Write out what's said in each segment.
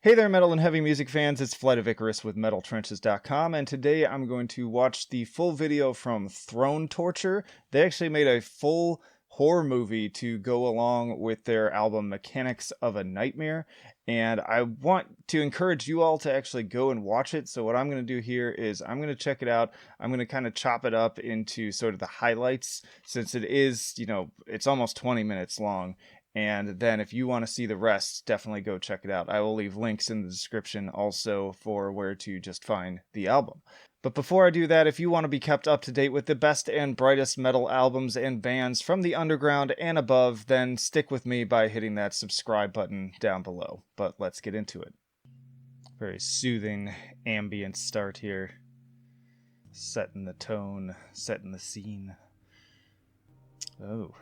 Hey there, metal and heavy music fans, it's Flight of Icarus with MetalTrenches.com, and today I'm going to watch the full video from Throne Torture. They actually made a full horror movie to go along with their album Mechanics of a Nightmare, and I want to encourage you all to actually go and watch it. So what I'm going to do here is I'm going to check it out. I'm going to kind of chop it up into sort of the highlights, since it is, it's almost 20 minutes long. And then if you want to see the rest, definitely go check it out. I will leave links in the description also for where to just find the album. But before I do that, if you want to be kept up to date with the best and brightest metal albums and bands from the underground and above, then stick with me by hitting that subscribe button down below. But let's get into it. Very soothing ambient start here. Setting the tone, setting the scene. Oh.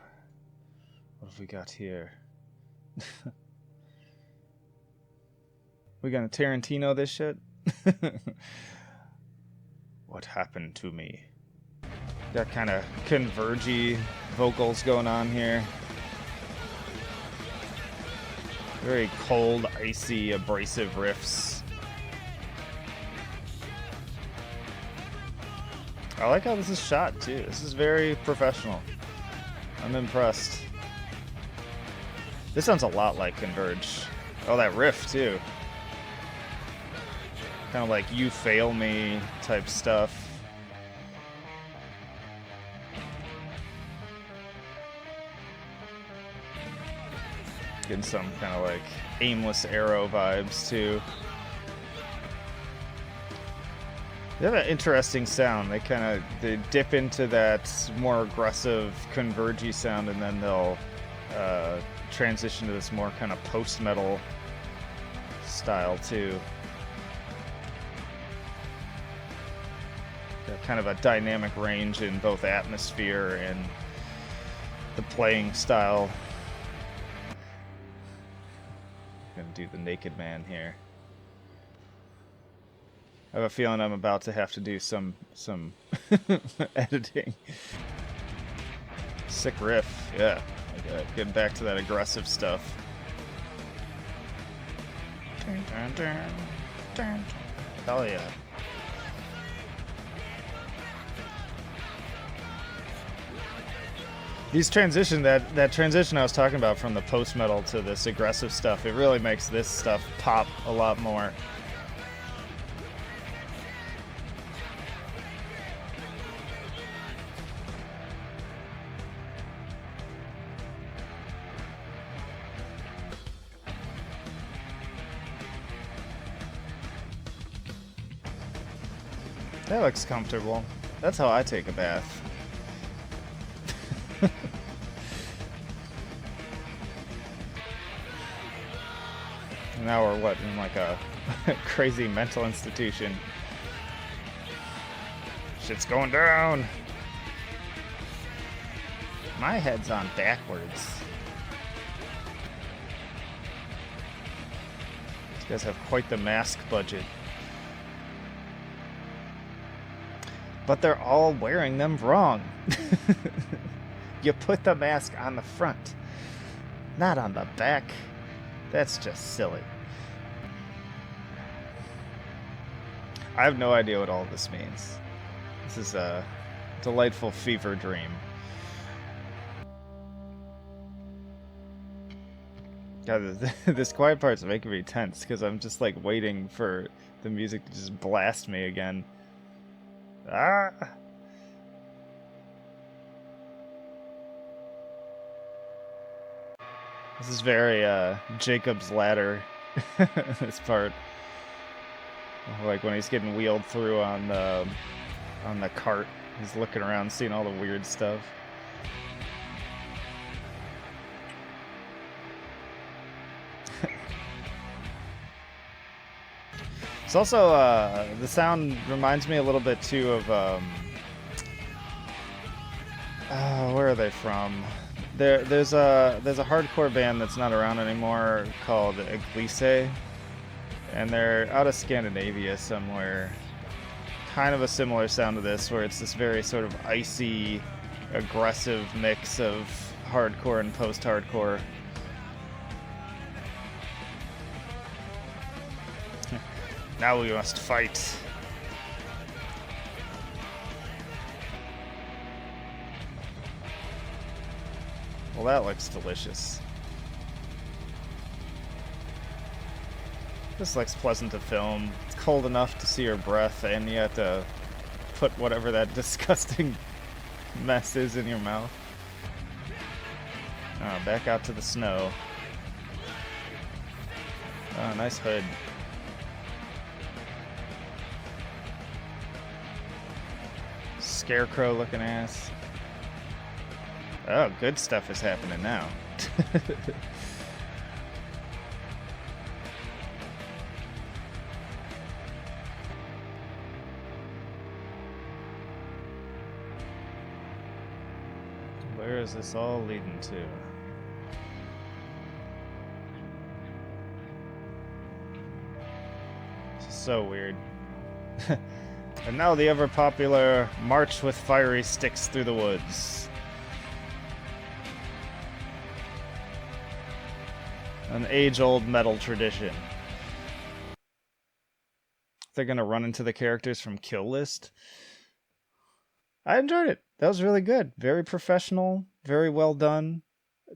What have we got here? We gonna Tarantino this shit? What happened to me? Got kind of convergy vocals going on here. Very cold, icy, abrasive riffs. I like how this is shot too. This is very professional. I'm impressed. This sounds a lot like Converge. Oh, that riff, too. Kind of like You Fail Me type stuff. Getting some kind of like Aimless Arrow vibes, too. They have an interesting sound. They dip into that more aggressive Converge-y sound, and then they'll transition to this more kind of post-metal style too. Got kind of a dynamic range in both atmosphere and the playing style. Gonna do the Naked Man here. I have a feeling I'm about to have to do some editing. Sick riff, yeah. Getting back to that aggressive stuff. Hell yeah. These transition, that transition I was talking about from the post-metal to this aggressive stuff, it really makes this stuff pop a lot more. That looks comfortable. That's how I take a bath. Now we're what, in like a crazy mental institution. Shit's going down. My head's on backwards. These guys have quite the mask budget. But they're all wearing them wrong. You put the mask on the front, not on the back. That's just silly. I have no idea what all this means. This is a delightful fever dream. God, this quiet part's making me tense because I'm just like waiting for the music to just blast me again. Ah! This is very Jacob's Ladder, this part. Like when he's getting wheeled through on the cart, he's looking around, seeing all the weird stuff. It's also the sound reminds me a little bit too of where are they from? There's a hardcore band that's not around anymore called Eglise, and they're out of Scandinavia somewhere. Kind of a similar sound to this, where it's this very sort of icy, aggressive mix of hardcore and post-hardcore. Now we must fight. Well, that looks delicious. This looks pleasant to film. It's cold enough to see her breath, and you have to put whatever that disgusting mess is in your mouth. Oh, back out to the snow. Oh, nice hood. Scarecrow looking ass. Oh, good stuff is happening now. Where is this all leading to? This is so weird. And now the ever-popular March with Fiery Sticks Through the Woods. An age-old metal tradition. They're gonna run into the characters from Kill List. I enjoyed it. That was really good. Very professional, very well done.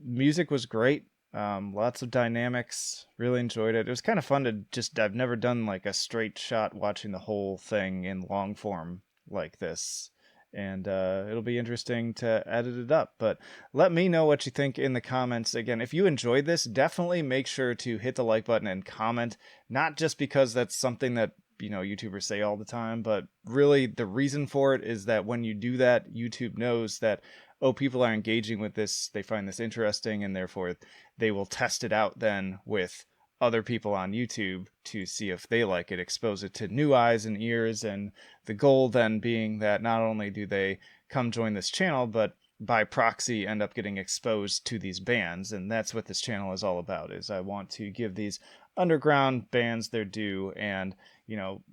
Music was great. Lots of dynamics. Really enjoyed it. It was kind of fun to just, I've never done like a straight shot watching the whole thing in long form like this. And it'll be interesting to edit it up. But let me know what you think in the comments. Again, if you enjoyed this, definitely make sure to hit the like button and comment. Not just because that's something that YouTubers say all the time, but really the reason for it is that when you do that, YouTube knows that, oh, people are engaging with this, they find this interesting, and therefore they will test it out then with other people on YouTube to see if they like it, expose it to new eyes and ears, and the goal then being that not only do they come join this channel, but by proxy end up getting exposed to these bands. And that's what this channel is all about, is I want to give these underground bands their due and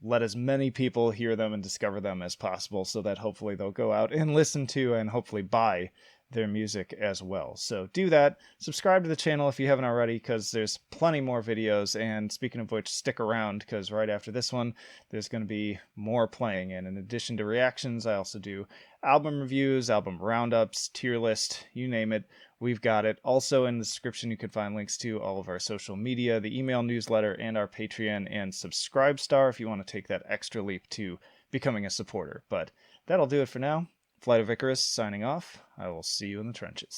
let as many people hear them and discover them as possible, so that hopefully they'll go out and listen to and hopefully buy their music as well. So do that. Subscribe to the channel if you haven't already, because there's plenty more videos. And speaking of which, stick around, because right after this one, there's going to be more playing. And in addition to reactions, I also do album reviews, album roundups, tier list, you name it. We've got it. Also in the description, you can find links to all of our social media, the email newsletter, and our Patreon and Subscribestar if you want to take that extra leap to becoming a supporter. But that'll do it for now. Flight of Icarus signing off. I will see you in the trenches.